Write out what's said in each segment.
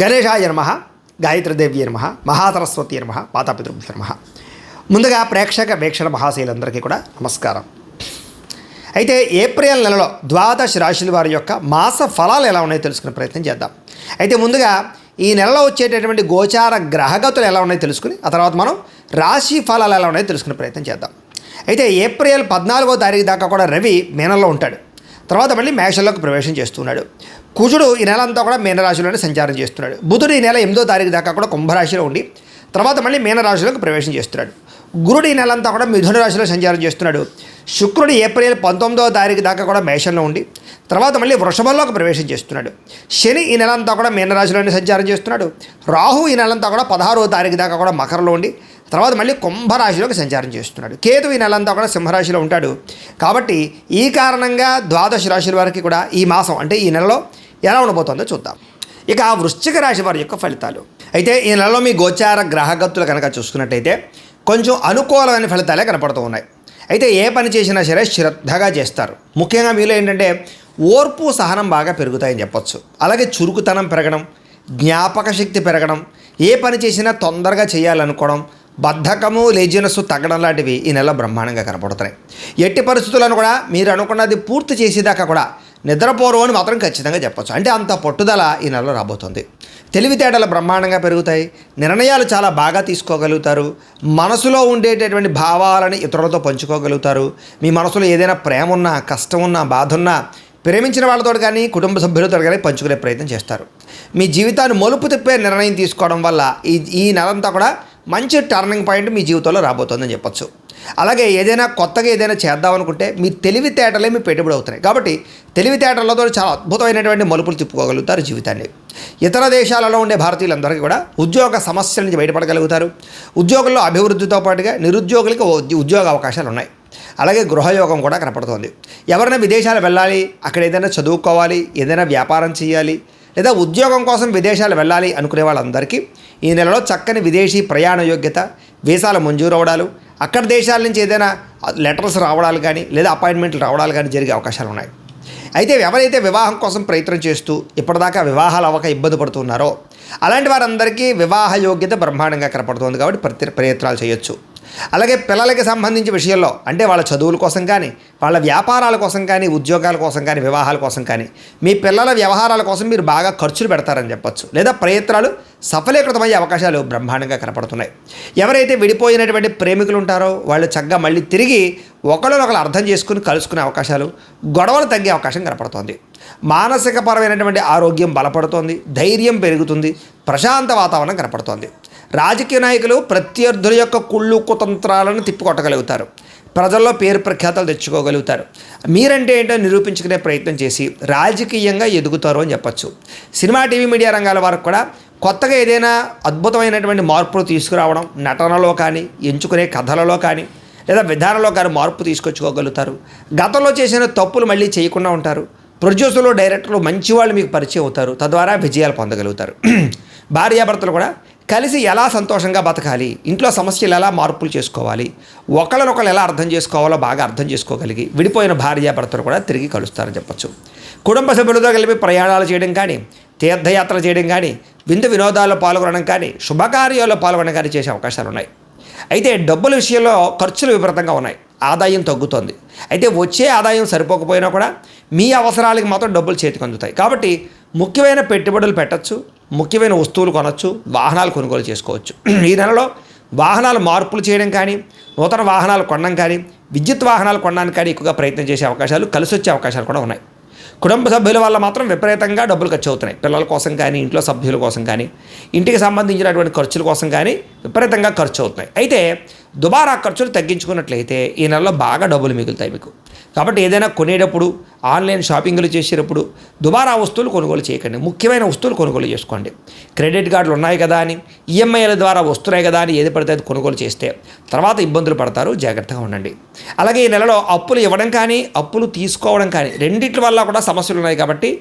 గణేశాయ నమః, గాయత్రీదేవి నమః, మహాసరస్వతి నమః, మాతాపితృభ్యో నమః. ముందుగా ప్రేక్షక వీక్షణ మహాశైలందరికీ కూడా నమస్కారం. అయితే ఏప్రిల్ నెలలో ద్వాదశ రాశుల వారి యొక్క మాస ఫలాలు ఎలా ఉన్నాయో తెలుసుకునే ప్రయత్నం చేద్దాం. అయితే ముందుగా ఈ నెలలో వచ్చేటటువంటి గోచార గ్రహగతులు ఎలా ఉన్నాయో తెలుసుకుని ఆ తర్వాత మనం రాశి ఫలాలు ఎలా ఉన్నాయో తెలుసుకునే ప్రయత్నం చేద్దాం. అయితే ఏప్రిల్ 14వ తారీఖు దాకా కూడా రవి మీనంలో ఉంటాడు. తర్వాత మళ్ళీ మేషంలోకి ప్రవేశం చేస్తున్నాడు. కుజుడు ఈ నెల అంతా కూడా మీనరాశిలోనే సంచారం చేస్తున్నాడు. బుధుడు ఈ నెల 8వ తారీఖు దాకా కూడా కుంభరాశిలో ఉండి తర్వాత మళ్ళీ మీనరాశిలోకి ప్రవేశం చేస్తున్నాడు. గురుడు ఈ నెల అంతా కూడా మిథున రాశిలో సంచారం చేస్తున్నాడు. శుక్రుడు ఏప్రిల్ 19వ తారీఖు దాకా కూడా మేషంలో ఉండి తర్వాత మళ్ళీ వృషభంలోకి ప్రవేశం చేస్తున్నాడు. శని ఈ నెల అంతా కూడా మీనరాశిలోనే సంచారం చేస్తున్నాడు. రాహు ఈ నెలంతా కూడా 16వ తారీఖు దాకా కూడా మకరంలో ఉండి తర్వాత మళ్ళీ కుంభరాశిలోకి సంచారం చేస్తున్నాడు. కేతు ఈ నెలంతా కూడా సింహరాశిలో ఉంటాడు. కాబట్టి ఈ కారణంగా ద్వాదశ రాశుల వారికి కూడా ఈ మాసం అంటే ఈ నెలలో ఎలా ఉండబోతుందో చూద్దాం. ఇక వృశ్చిక రాశి వారి యొక్క ఫలితాలు. అయితే ఈ నెలలో మీ గోచార గ్రహగతులు కనుక చూసుకున్నట్టయితే కొంచెం అనుకూలమైన ఫలితాలే కనపడుతూ ఉన్నాయి. అయితే ఏ పని చేసినా సరే శ్రద్ధగా చేస్తారు. ముఖ్యంగా మీలో ఏంటంటే ఓర్పు సహనం బాగా పెరుగుతాయని చెప్పొచ్చు. అలాగే చురుకుతనం పెరగడం, జ్ఞాపక శక్తి పెరగడం, ఏ పని చేసినా తొందరగా చేయాలనుకోవడం, బద్ధకము లేజినెస్ తగ్గడం లాంటివి ఈ నెల బ్రహ్మాండంగా కనపడుతున్నాయి. ఎట్టి పరిస్థితులను కూడా మీరు అనుకున్నది పూర్తి చేసేదాకా కూడా నిద్రపోరు అని మాత్రం ఖచ్చితంగా చెప్పచ్చు. అంటే అంత పట్టుదల ఈ నెలలో రాబోతుంది. తెలివితేటలు బ్రహ్మాండంగా పెరుగుతాయి. నిర్ణయాలు చాలా బాగా తీసుకోగలుగుతారు. మనసులో ఉండేటటువంటి భావాలని ఇతరులతో పంచుకోగలుగుతారు. మీ మనసులో ఏదైనా ప్రేమ ఉన్నా, కష్టం ఉన్నా, బాధ ఉన్నా ప్రేమించిన వాళ్ళతో కానీ కుటుంబ సభ్యులతో కానీ పంచుకునే ప్రయత్నం చేస్తారు. మీ జీవితాన్ని మలుపు తిప్పే నిర్ణయం తీసుకోవడం వల్ల ఈ నెలంతా కూడా మంచి టర్నింగ్ పాయింట్ మీ జీవితంలో రాబోతుందని చెప్పొచ్చు. అలాగే ఏదైనా కొత్తగా ఏదైనా చేద్దామనుకుంటే మీ తెలివితేటలే మీ పెట్టుబడి అవుతున్నాయి. కాబట్టి తెలివితేటలతో చాలా అద్భుతమైనటువంటి మలుపులు తిప్పుకోగలుగుతారు జీవితాన్ని. ఇతర దేశాలలో ఉండే భారతీయులందరికీ కూడా ఉద్యోగ సమస్యల నుంచి బయటపడగలుగుతారు. ఉద్యోగుల్లో అభివృద్ధితో పాటుగా నిరుద్యోగులకి ఉద్యోగ అవకాశాలు ఉన్నాయి. అలాగే గృహయోగం కూడా కనపడుతుంది. ఎవరైనా విదేశాలు వెళ్ళాలి, అక్కడ ఏదైనా చదువుకోవాలి, ఏదైనా వ్యాపారం చేయాలి లేదా ఉద్యోగం కోసం విదేశాలు వెళ్ళాలి అనుకునే వాళ్ళందరికీ ఈ నెలలో చక్కని విదేశీ ప్రయాణ యోగ్యత, వీసాలు మంజూరు అవ్వడాలు, అక్కడ దేశాల నుంచి ఏదైనా లెటర్స్ రావడాలు కానీ లేదా అపాయింట్మెంట్లు రావడాలు కానీ జరిగే అవకాశాలు ఉన్నాయి. అయితే ఎవరైతే వివాహం కోసం ప్రయత్నం చేస్తూ ఇప్పటిదాకా వివాహాలు అవ్వక ఇబ్బంది పడుతున్నారో అలాంటి వారందరికీ వివాహ యోగ్యత బ్రహ్మాండంగా కనపడుతుంది. కాబట్టి ప్రయత్నాలు చేయొచ్చు. అలాగే పిల్లలకి సంబంధించిన విషయంలో అంటే వాళ్ళ చదువుల కోసం కానీ, వాళ్ళ వ్యాపారాల కోసం కానీ, ఉద్యోగాల కోసం కానీ, వివాహాల కోసం కానీ, మీ పిల్లల వ్యవహారాల కోసం మీరు బాగా ఖర్చులు పెడతారని చెప్పొచ్చు. లేదా ప్రయత్నాలు సఫలీకృతమయ్యే అవకాశాలు బ్రహ్మాండంగా కనపడుతున్నాయి. ఎవరైతే విడిపోయినటువంటి ప్రేమికులు ఉంటారో వాళ్ళు చక్కగా మళ్ళీ తిరిగి ఒకరినొకరు అర్థం చేసుకుని కలుసుకునే అవకాశాలు, గొడవలు తగ్గే అవకాశం కనపడుతోంది. మానసికపరమైనటువంటి ఆరోగ్యం బలపడుతోంది, ధైర్యం పెరుగుతుంది, ప్రశాంత వాతావరణం కనపడుతోంది. రాజకీయ నాయకులు ప్రత్యర్థుల యొక్క కుళ్ళు కుతంత్రాలను తిప్పికొట్టగలుగుతారు. ప్రజల్లో పేరు ప్రఖ్యాతలు తెచ్చుకోగలుగుతారు. మీరంటే ఏంటో నిరూపించుకునే ప్రయత్నం చేసి రాజకీయంగా ఎదుగుతారు అని చెప్పచ్చు. సినిమా, టీవీ, మీడియా రంగాల వారికి కూడా కొత్తగా ఏదైనా అద్భుతమైనటువంటి మార్పులు తీసుకురావడం, నటనలో కానీ, ఎంచుకునే కథలలో కానీ లేదా విధానంలో కానీ మార్పు తీసుకొచ్చుకోగలుగుతారు. గతంలో చేసిన తప్పులు మళ్ళీ చేయకుండా ఉంటారు. ప్రొడ్యూసర్లు, డైరెక్టర్లు మంచి వాళ్ళు మీకు పరిచయం అవుతారు. తద్వారా విజయాలు పొందగలుగుతారు. భార్యాభర్తలు కూడా కలిసి ఎలా సంతోషంగా బతకాలి, ఇంట్లో సమస్యలు ఎలా మార్పులు చేసుకోవాలి, ఒకళ్ళనొకళ్ళు ఎలా అర్థం చేసుకోవాలో బాగా అర్థం చేసుకోగలిగి విడిపోయిన భార్యాభర్తలు కూడా తిరిగి కలుస్తారని చెప్పచ్చు. కుటుంబ సభ్యులతో కలిపి ప్రయాణాలు చేయడం కానీ, తీర్థయాత్ర చేయడం కానీ, విందు వినోదాల్లో పాల్గొనడం కానీ, శుభకార్యాల్లో పాల్గొనడం కానీ చేసే అవకాశాలు ఉన్నాయి. అయితే డబ్బుల విషయంలో ఖర్చులు విపరీతంగా ఉన్నాయి. ఆదాయం తగ్గుతుంది. అయితే వచ్చే ఆదాయం సరిపోకపోయినా కూడా మీ అవసరాలకి మాత్రం డబ్బులు చేతికి అందుతాయి. కాబట్టి ముఖ్యమైన పెట్టుబడులు పెట్టచ్చు, ముఖ్యమైన వస్తువులు కొనవచ్చు, వాహనాలు కొనుగోలు చేసుకోవచ్చు. ఈ నెలలో వాహనాలు మార్పులు చేయడం కానీ, నూతన వాహనాలు కొనడం కానీ, విద్యుత్ వాహనాలు కొనడానికి కానీ ఎక్కువగా ప్రయత్నం చేసే అవకాశాలు, కలిసి వచ్చే అవకాశాలు కూడా ఉన్నాయి. కుటుంబ సభ్యుల వల్ల మాత్రం విపరీతంగా డబ్బులు ఖర్చు అవుతున్నాయి. పిల్లల కోసం కానీ, ఇంట్లో సభ్యుల కోసం కానీ, ఇంటికి సంబంధించినటువంటి ఖర్చుల కోసం కానీ విపరీతంగా ఖర్చు అవుతున్నాయి. అయితే దుబారా ఖర్చులు తగ్గించుకున్నట్లయితే ఈ నెలలో బాగా డబ్బులు మిగులుతాయి మీకు. కాబట్టి ఏదైనా కొనేటప్పుడు, ఆన్లైన్ షాపింగ్లు చేసేటప్పుడు దుబారా వస్తువులు కొనుగోలు చేయకండి. ముఖ్యమైన వస్తువులు కొనుగోలు చేసుకోండి. క్రెడిట్ కార్డులు ఉన్నాయి కదా అని, ఈఎంఐల ద్వారా వస్తున్నాయి కదా అని ఏది పడితే అది కొనుగోలు చేస్తే తర్వాత ఇబ్బందులు పడతారు. జాగ్రత్తగా ఉండండి. అలాగే ఈ నెలలో అప్పులు ఇవ్వడం కానీ, అప్పులు తీసుకోవడం కానీ రెండిట్ల వల్ల కూడా సమస్యలు ఉన్నాయి. కాబట్టి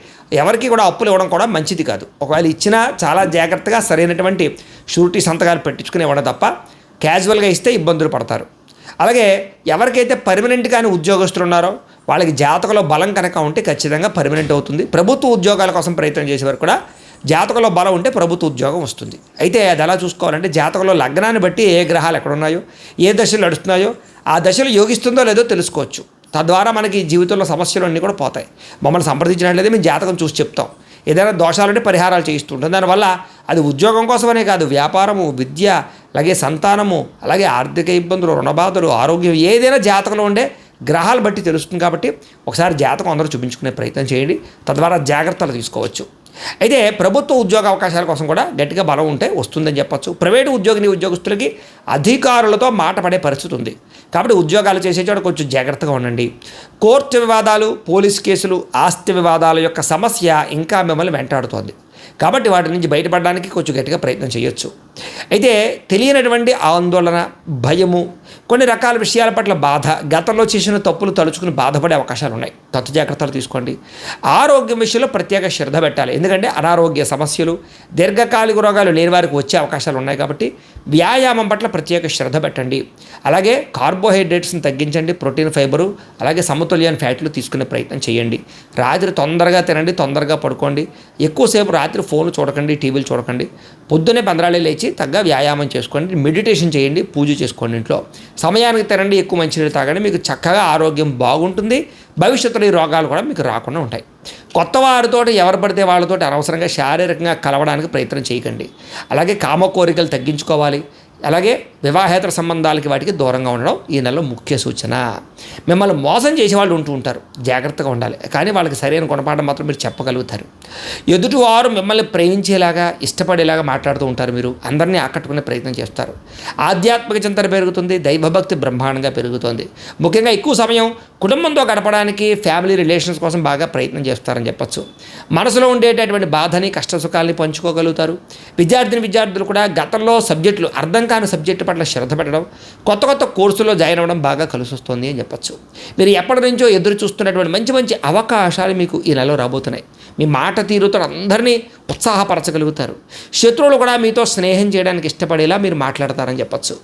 ఎవరికి కూడా అప్పులు ఇవ్వడం కూడా మంచిది కాదు. ఒకవేళ ఇచ్చినా చాలా జాగ్రత్తగా సరైనటువంటి షూరిటీ సంతకాలు పెట్టించుకుని ఇవ్వడం తప్ప క్యాజువల్గా ఇస్తే ఇబ్బందులు పడతారు. అలాగే ఎవరికైతే పర్మనెంట్ కానీ ఉద్యోగస్తులు ఉన్నారో వాళ్ళకి జాతకంలో బలం కనుక ఉంటే ఖచ్చితంగా పర్మనెంట్ అవుతుంది. ప్రభుత్వ ఉద్యోగాల కోసం ప్రయత్నం చేసేవారు కూడా జాతకంలో బలం ఉంటే ప్రభుత్వ ఉద్యోగం వస్తుంది. అయితే అది ఎలా చూసుకోవాలంటే జాతకంలో లగ్నాన్ని బట్టి ఏ గ్రహాలు ఎక్కడున్నాయో, ఏ దశలు నడుస్తున్నాయో ఆ దశలు యోగిస్తుందో లేదో తెలుసుకోవచ్చు. తద్వారా మనకి జీవితంలో సమస్యలు అన్నీ కూడా పోతాయి. మమ్మల్ని సంప్రదించినట్లయితే మేము జాతకం చూసి చెప్తాం. ఏదైనా దోషాలుంటే పరిహారాలు చేయిస్తుంటాం. దానివల్ల అది ఉద్యోగం కోసమనే కాదు, వ్యాపారము, విద్య, అలాగే సంతానము, అలాగే ఆర్థిక ఇబ్బందులు, రుణబాధలు, ఆరోగ్యం ఏదైనా జాతకంలో ఉండే గ్రహాలు బట్టి తెలుస్తుంది. కాబట్టి ఒకసారి జాతకం అందరూ చూపించుకునే ప్రయత్నం చేయండి. తద్వారా జాగ్రత్తలు తీసుకోవచ్చు. అయితే ప్రభుత్వ ఉద్యోగ అవకాశాల కోసం కూడా గట్టిగా బలం ఉంటే వస్తుందని చెప్పచ్చు. ప్రైవేటు ఉద్యోగస్తులకి అధికారులతో మాట పడే పరిస్థితి ఉంది. కాబట్టి ఉద్యోగాలు చేసే చోట కొంచెం జాగ్రత్తగా ఉండండి. కోర్టు వివాదాలు, పోలీస్ కేసులు, ఆస్తి వివాదాల యొక్క సమస్య ఇంకా మిమ్మల్ని వెంటాడుతోంది. కాబట్టి వాటి నుంచి బయటపడడానికి కొంచెం గట్టిగా ప్రయత్నం చేయొచ్చు. అయితే తెలియనటువంటి ఆందోళన, భయము, కొన్ని రకాల విషయాల పట్ల బాధ, గతంలో చేసిన తప్పులు తలుచుకుని బాధపడే అవకాశాలు ఉన్నాయి. తత్తు జాగ్రత్తలు తీసుకోండి. ఆరోగ్యం విషయంలో ప్రత్యేక శ్రద్ధ పెట్టాలి. ఎందుకంటే అనారోగ్య సమస్యలు, దీర్ఘకాలిక రోగాలు లేని వారికి వచ్చే అవకాశాలు ఉన్నాయి. కాబట్టి వ్యాయామం పట్ల ప్రత్యేక శ్రద్ధ పెట్టండి. అలాగే కార్బోహైడ్రేట్స్ని తగ్గించండి. ప్రోటీన్, ఫైబరు, అలాగే సమతుల్యాన్ని ఫ్యాట్లు తీసుకునే ప్రయత్నం చేయండి. రాత్రి తొందరగా తినండి, తొందరగా పడుకోండి. ఎక్కువసేపు రాత్రి ఫోన్లు చూడకండి, టీవీలు చూడకండి. పొద్దున్నే పంద్రాలే లేచి తగ్గ వ్యాయామం చేసుకోండి, మెడిటేషన్ చేయండి, పూజ చేసుకోండి. ఇంట్లో సమయానికి తినండి, ఎక్కువ మంచినీళ్ళు తాగండి. మీకు చక్కగా ఆరోగ్యం బాగుంటుంది. భవిష్యత్తులో ఈ రోగాలు కూడా మీకు రాకుండా ఉంటాయి. కొత్త వారితో ఎవరు పడితే వాళ్ళతో అనవసరంగా శారీరకంగా కలవడానికి ప్రయత్నం చేయకండి. అలాగే కామ కోరికలు తగ్గించుకోవాలి. అలాగే వివాహేతర సంబంధాలకి వాటికి దూరంగా ఉండడం ఈ నెలలో ముఖ్య సూచన. మిమ్మల్ని మోసం చేసేవాళ్ళు ఉంటూ ఉంటారు, జాగ్రత్తగా ఉండాలి. కానీ వాళ్ళకి సరైన గుణపాఠం మాత్రం మీరు చెప్పగలుగుతారు. ఎదుటివారు మిమ్మల్ని ప్రేమించేలాగా, ఇష్టపడేలాగా మాట్లాడుతూ ఉంటారు. మీరు అందరినీ ఆకట్టుకునే ప్రయత్నం చేస్తారు. ఆధ్యాత్మిక చింతన పెరుగుతుంది, దైవభక్తి బ్రహ్మాండంగా పెరుగుతుంది. ముఖ్యంగా ఎక్కువ సమయం కుటుంబంతో గడపడానికి, ఫ్యామిలీ రిలేషన్స్ కోసం బాగా ప్రయత్నం చేస్తారని చెప్పచ్చు. మనసులో ఉండేటటువంటి బాధని, కష్టసుఖాలని పంచుకోగలుగుతారు. విద్యార్థులు కూడా గతంలో సబ్జెక్టులు అర్థం కాని సబ్జెక్టు పట్ల శ్రద్ధ పెట్టడం, కొత్త కోర్సులో జాయిన్ అవ్వడం బాగా కలిసి వస్తుంది అని చెప్పచ్చు. మీరు ఎప్పటి నుంచో ఎదురు చూస్తున్నటువంటి మంచి మంచి అవకాశాలు మీకు ఈ నెలలో రాబోతున్నాయి. మీ మాట తీరుతో అందరినీ ఉత్సాహపరచగలుగుతారు. శత్రువులు కూడా మీతో స్నేహం చేయడానికి ఇష్టపడేలా మీరు మాట్లాడతారని చెప్పచ్చు.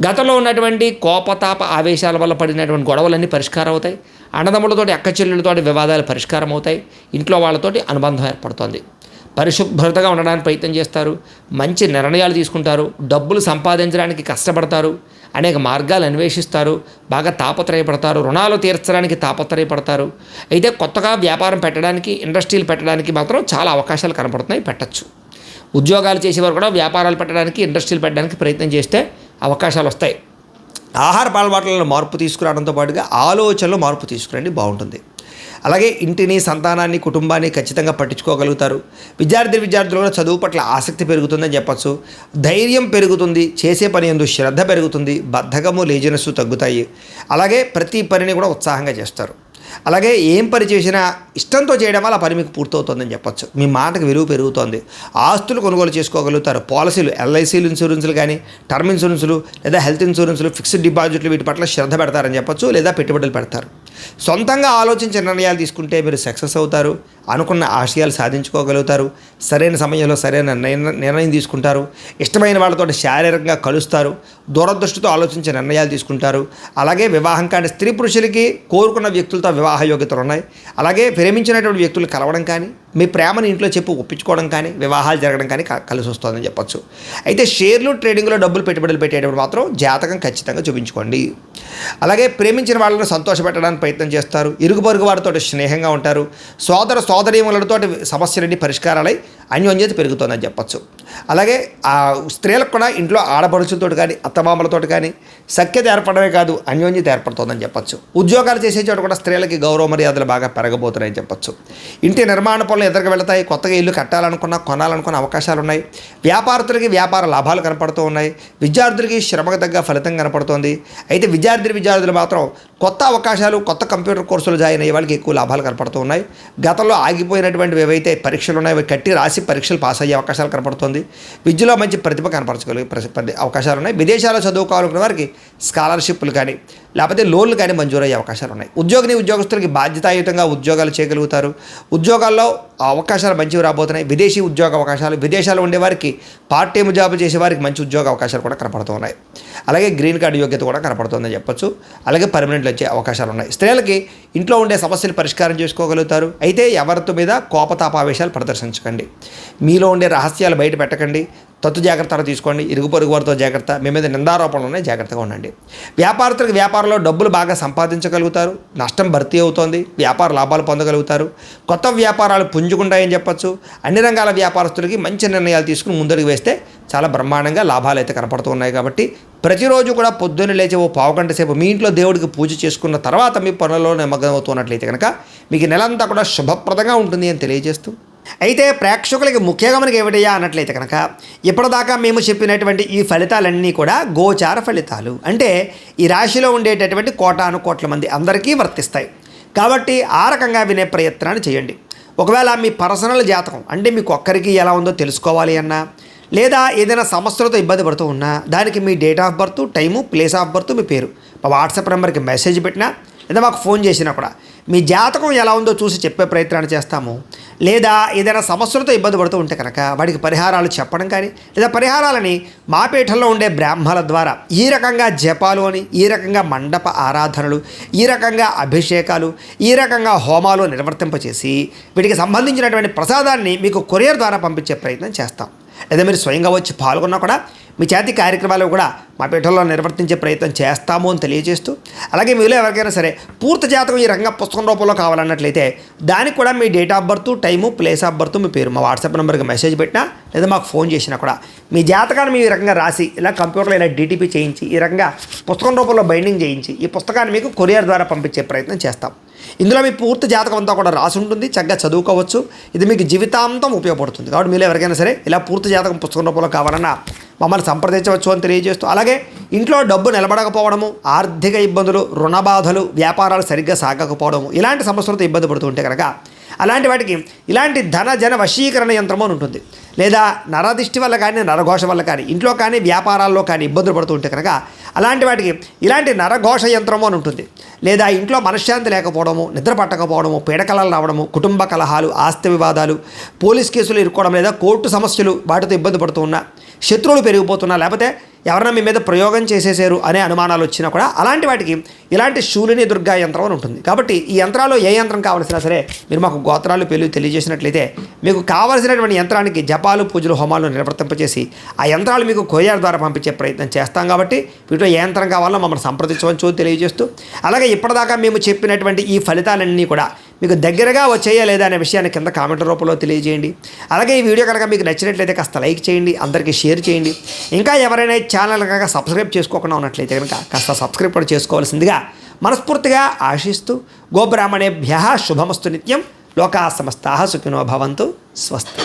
గతంలో ఉన్నటువంటి కోపతాప ఆవేశాల వల్ల పడినటువంటి గొడవలన్నీ పరిష్కారం అవుతాయి. అన్నదమ్ములతోటి, అక్కచెల్లెలతోటి వివాదాలు పరిష్కారం అవుతాయి. ఇంట్లో వాళ్ళతోటి అనుబంధం ఏర్పడుతుంది. పరిశుభ్రతగా ఉండడానికి ప్రయత్నం చేస్తారు. మంచి నిర్ణయాలు తీసుకుంటారు. డబ్బులు సంపాదించడానికి కష్టపడతారు. అనేక మార్గాలు అన్వేషిస్తారు. బాగా తాపత్రయపడతారు. రుణాలు తీర్చడానికి తాపత్రయపడతారు. అయితే కొత్తగా వ్యాపారం పెట్టడానికి, ఇండస్ట్రీలు పెట్టడానికి మాత్రం చాలా అవకాశాలు కనపడుతున్నాయి, పెట్టచ్చు. ఉద్యోగాలు చేసేవారు కూడా వ్యాపారాలు పెట్టడానికి, ఇండస్ట్రీలు పెట్టడానికి ప్రయత్నం చేస్తే అవకాశాలు వస్తాయి. ఆహార అలవాట్లలో మార్పు తీసుకురావడంతో పాటుగా ఆలోచనలో మార్పు తీసుకురండి, బాగుంటుంది. అలాగే ఇంటిని, సంతానాన్ని, కుటుంబాన్ని ఖచ్చితంగా పట్టించుకోగలుగుతారు. విద్యార్థులు కూడా చదువు పట్ల ఆసక్తి పెరుగుతుందని చెప్పచ్చు. ధైర్యం పెరుగుతుంది. చేసే పని యందు శ్రద్ధ పెరుగుతుంది. బద్ధకము, లేజినెస్ తగ్గుతాయి. అలాగే ప్రతి పనిని కూడా ఉత్సాహంగా చేస్తారు. అలాగే ఏం పని చేసినా ఇష్టంతో చేయడం వల్ల ఆ పని మీకు పూర్తవుతుందని చెప్పచ్చు. మీ మాటకు విలువ పెరుగుతోంది. ఆస్తులు కొనుగోలు చేసుకోగలుగుతారు. పాలసీలు, ఎల్ఐసీలు, ఇన్సూరెన్సులు కానీ, టర్మ్ ఇన్సూరెన్సులు లేదా హెల్త్ ఇన్సూరెన్సులు, ఫిక్స్డ్ డిపాజిట్లు వీటి పట్ల శ్రద్ధ పెడతారని చెప్పచ్చు. లేదా పెట్టుబడులు పెడతారు. సొంతంగా ఆలోచించి నిర్ణయాలు తీసుకుంటే మీరు సక్సెస్ అవుతారు. అనుకున్న ఆశయాలు సాధించుకోగలుగుతారు. సరైన సమయంలో సరైన నిర్ణయం తీసుకుంటారు. ఇష్టమైన వాళ్ళతో శారీరకంగా కలుస్తారు. దూరదృష్టితో ఆలోచించే నిర్ణయాలు తీసుకుంటారు. అలాగే వివాహం కాని స్త్రీ పురుషులకి కోరుకున్న వ్యక్తులతో వివాహ యోగ్యతలు ఉన్నాయి. అలాగే ప్రేమించినటువంటి వ్యక్తులు కలవడం కానీ, మీ ప్రేమను ఇంట్లో చెప్పి ఒప్పించుకోవడం కానీ, వివాహాలు జరగడం కానీ కలిసి వస్తుందని చెప్పచ్చు. అయితే షేర్లు, ట్రేడింగ్లో డబ్బులు పెట్టుబడులు పెట్టేటప్పుడు మాత్రం జాతకం ఖచ్చితంగా చూపించుకోండి. అలాగే ప్రేమించిన వాళ్ళని సంతోషపెట్టడానికి ప్రయత్నం చేస్తారు. ఇరుగు పొరుగు వారితో స్నేహంగా ఉంటారు. సోదరీమణులతో సమస్యలన్నీ పరిష్కారాలై అన్యోన్యత పెరుగుతుందని చెప్పచ్చు. అలాగే ఆ స్త్రీలకు కూడా ఇంట్లో ఆడపడుచులతో కానీ, అత్తమామలతో కానీ సఖ్యత ఏర్పడమే కాదు, అన్యోన్యత ఏర్పడుతుందని చెప్పచ్చు. ఉద్యోగాలు చేసే చోట కూడా స్త్రీలకి గౌరవ మర్యాదలు బాగా పెరగబోతున్నాయని చెప్పచ్చు. ఇంటి నిర్మాణ పనులు ఎదురుగా వెళతాయి. కొత్తగా ఇల్లు కట్టాలనుకున్న, కొనాలనుకున్న అవకాశాలు ఉన్నాయి. వ్యాపారస్తులకి వ్యాపార లాభాలు కనపడుతూ ఉన్నాయి. విద్యార్థులకి శ్రమకు తగ్గ ఫలితం కనపడుతోంది. అయితే విద్యార్థులు మాత్రం కొత్త అవకాశాలు, కొత్త కంప్యూటర్ కోర్సులు జాయిన్ అయ్యే వాళ్ళకి ఎక్కువ లాభాలు కనపడుతూ ఉన్నాయి. గతంలో ఆగిపోయినటువంటివి ఏవైతే పరీక్షలు ఉన్నాయో అవి కట్టి రాసి పరీక్షలు పాస్ అయ్యే అవకాశాలు కనపడుతుంది. విద్యలో మంచి ప్రతిభ కనపరచగలిగే అవకాశాలు ఉన్నాయి. విదేశాల్లో చదువుకోవాలనుకున్న వారికి స్కాలర్షిప్లు కానీ, లేకపోతే లోన్లు కానీ మంజూరయ్యే అవకాశాలు ఉన్నాయి. ఉద్యోగస్తులకి బాధ్యతాయుతంగా ఉద్యోగాలు చేయగలుగుతారు. ఉద్యోగాల్లో అవకాశాలు మంచివి రాబోతున్నాయి. విదేశీ ఉద్యోగ అవకాశాలు, విదేశాల్లో ఉండేవారికి, పార్ట్ టైం జాబ్ చేసేవారికి మంచి ఉద్యోగ అవకాశాలు కూడా కనపడుతూ ఉన్నాయి. అలాగే గ్రీన్ కార్డు యోగ్యత కూడా కనపడుతుందని చెప్పచ్చు. అలాగే పర్మనెంట్ బెనిఫిట్లు వచ్చే అవకాశాలు ఉన్నాయి. స్త్రీలకి ఇంట్లో ఉండే సమస్యలు పరిష్కారం చేసుకోగలుగుతారు. అయితే ఎవరితో మీద కోపతాపావేశాలు ప్రదర్శించకండి. మీలో ఉండే రహస్యాలు బయట పెట్టకండి. తత్తు జాగ్రత్తలు తీసుకోండి. ఇరుగు పొరుగు వారితో జాగ్రత్త. మీ మీద నిందారోపణలు ఉన్నాయి, జాగ్రత్తగా ఉండండి. వ్యాపారస్తులకు వ్యాపారంలో డబ్బులు బాగా సంపాదించగలుగుతారు. నష్టం భర్తీ అవుతోంది. వ్యాపార లాభాలు పొందగలుగుతారు. కొత్త వ్యాపారాలు పుంజుకుంటాయని చెప్పచ్చు. అన్ని రంగాల వ్యాపారస్తులకి మంచి నిర్ణయాలు తీసుకుని ముందడుగు వేస్తే చాలా బ్రహ్మాండంగా లాభాలు అయితే కనపడుతూ ఉన్నాయి. కాబట్టి ప్రతిరోజు కూడా పొద్దున్న లేచి ఓ పావుగంట సేపు మీ ఇంట్లో దేవుడికి పూజ చేసుకున్న తర్వాత మీ పనులలో నిమగ్నం అవుతున్నట్లయితే కనుక మీకు నెలంతా కూడా శుభప్రదంగా ఉంటుంది అని తెలియజేస్తూ, అయితే ప్రేక్షకులకి ముఖ్యంగా మనకి ఏమిటయ్యా అన్నట్లయితే కనుక ఇప్పటిదాకా మేము చెప్పినటువంటి ఈ ఫలితాలన్నీ కూడా గోచార ఫలితాలు. అంటే ఈ రాశిలో ఉండేటటువంటి కోటాను కోట్ల మంది అందరికీ వర్తిస్తాయి. కాబట్టి ఆ రకంగా వినే ప్రయత్నాన్ని చేయండి. ఒకవేళ మీ పర్సనల్ జాతకం అంటే మీకు ఒక్కరికి ఎలా ఉందో తెలుసుకోవాలి అన్నా, లేదా ఏదైనా సమస్యలతో ఇబ్బంది పడుతూ ఉన్నా దానికి మీ date of birth, time, place of birth, మీ పేరు మా వాట్సాప్ నెంబర్కి మెసేజ్ పెట్టినా లేదా మాకు ఫోన్ చేసినా కూడా మీ జాతకం ఎలా ఉందో చూసి చెప్పే ప్రయత్నాన్ని చేస్తాము. లేదా ఏదైనా సమస్యలతో ఇబ్బంది పడుతూ ఉంటే కనుక వాడికి పరిహారాలు చెప్పడం కానీ, లేదా పరిహారాలని మా పీఠంలో ఉండే బ్రాహ్మణుల ద్వారా ఈ రకంగా జపాలు అని, ఈ రకంగా మండప ఆరాధనలు, ఈ రకంగా అభిషేకాలు, ఈ రకంగా హోమాలు నిర్వర్తింపచేసి వీటికి సంబంధించినటువంటి ప్రసాదాన్ని మీకు కొరియర్ ద్వారా పంపించే ప్రయత్నం చేస్తాం. లేదా మీరు స్వయంగా వచ్చి పాల్గొన్నా కూడా మీ చేతి కార్యక్రమాలు కూడా మా పీఠంలో నిర్వర్తించే ప్రయత్నం చేస్తాము అని తెలియజేస్తూ, అలాగే మీలో ఎవరికైనా సరే పూర్తి జాతకం ఈ రకంగా పుస్తకం రూపంలో కావాలన్నట్లయితే దానికి కూడా మీ date of birth, time, place of birth, మీ పేరు మా వాట్సాప్ నెంబర్కి మెసేజ్ పెట్టినా లేదా మాకు ఫోన్ చేసినా కూడా మీ జాతకాన్ని మీ ఈ రకంగా రాసి ఇలా కంప్యూటర్లో ఇలా డీటీపీ చేయించి ఈ రకంగా పుస్తకం రూపంలో బైండింగ్ చేయించి ఈ పుస్తకాన్ని మీకు కొరియర్ ద్వారా పంపించే ప్రయత్నం చేస్తాం. ఇందులో మీ పూర్తి జాతకం అంతా కూడా రాసి ఉంటుంది. చక్కగా చదువుకోవచ్చు. ఇది మీకు జీవితాంతం ఉపయోగపడుతుంది. కాబట్టి మీరు ఎవరికైనా సరే ఇలా పూర్తి జాతకం పుస్తకం రూపంలో కావాలన్నా మమ్మల్ని సంప్రదించవచ్చు అని తెలియజేస్తూ, అలాగే ఇంట్లో డబ్బు నిలబడకపోవడము, ఆర్థిక ఇబ్బందులు, రుణ బాధలు, వ్యాపారాలు సరిగ్గా సాగకపోవడము, ఇలాంటి సమస్యలతో ఇబ్బంది పడుతూ ఉంటే కనుక అలాంటి వాటికి ఇలాంటి ధన జన వశీకరణ యంత్రము అని ఉంటుంది. లేదా నరదిష్టి వల్ల కానీ, నరఘోష వల్ల కానీ, ఇంట్లో కానీ వ్యాపారాల్లో కానీ ఇబ్బందులు పడుతూ ఉంటే కనుక అలాంటి వాటికి ఇలాంటి నరఘోష యంత్రము అని ఉంటుంది. లేదా ఇంట్లో మనశ్శాంతి లేకపోవడము, నిద్ర పట్టకపోవడము, పీడకలలు రావడము, కుటుంబ కలహాలు, ఆస్తి వివాదాలు, పోలీస్ కేసులు ఇరుక్కోవడం, లేదా కోర్టు సమస్యలు, వాటితో ఇబ్బంది పడుతూ ఉన్నా, శత్రువులు పెరిగిపోతున్నా, లేకపోతే ఎవరైనా మీ మీద ప్రయోగం చేసేసారు అనే అనుమానాలు వచ్చినా కూడా అలాంటి వాటికి ఇలాంటి శూలిని దుర్గా యంత్రం అని ఉంటుంది. కాబట్టి ఈ యంత్రాల్లో ఏ యంత్రం కావాల్సినా సరే మీరు మాకు గోత్రాలు పేర్లు తెలియజేసినట్లయితే మీకు కావాల్సినటువంటి యంత్రానికి జపాలు, పూజలు, హోమాలు నిర్వర్తింపచేసి ఆ యంత్రాలు మీకు కొరియర్ ద్వారా పంపించే ప్రయత్నం చేస్తాం. కాబట్టి వీటిలో ఏ యంత్రం కావాలో మమ్మల్ని సంప్రదించవచ్చు తెలియజేస్తూ, అలాగే ఇప్పటిదాకా మేము చెప్పినటువంటి ఈ ఫలితాలన్నీ కూడా మీకు దగ్గరగా వచ్చేయా లేదా అనే విషయాన్ని కింద కామెంట్ రూపంలో తెలియజేయండి. అలాగే ఈ వీడియో కనుక మీకు నచ్చినట్లయితే కాస్త లైక్ చేయండి, అందరికీ షేర్ చేయండి. ఇంకా ఎవరైనా ఛానల్ కనుక సబ్స్క్రైబ్ చేసుకోకుండా ఉన్నట్లయితే కనుక కాస్త సబ్స్క్రైబ్ కూడా చేసుకోవాల్సిందిగా మనస్ఫూర్తిగా ఆశిస్తూ, గోబ్రాహ్మణేభ్యః శుభమస్తు నిత్యం. లోకాః సమస్తాః సుఖినో భవంతు. స్వస్తి.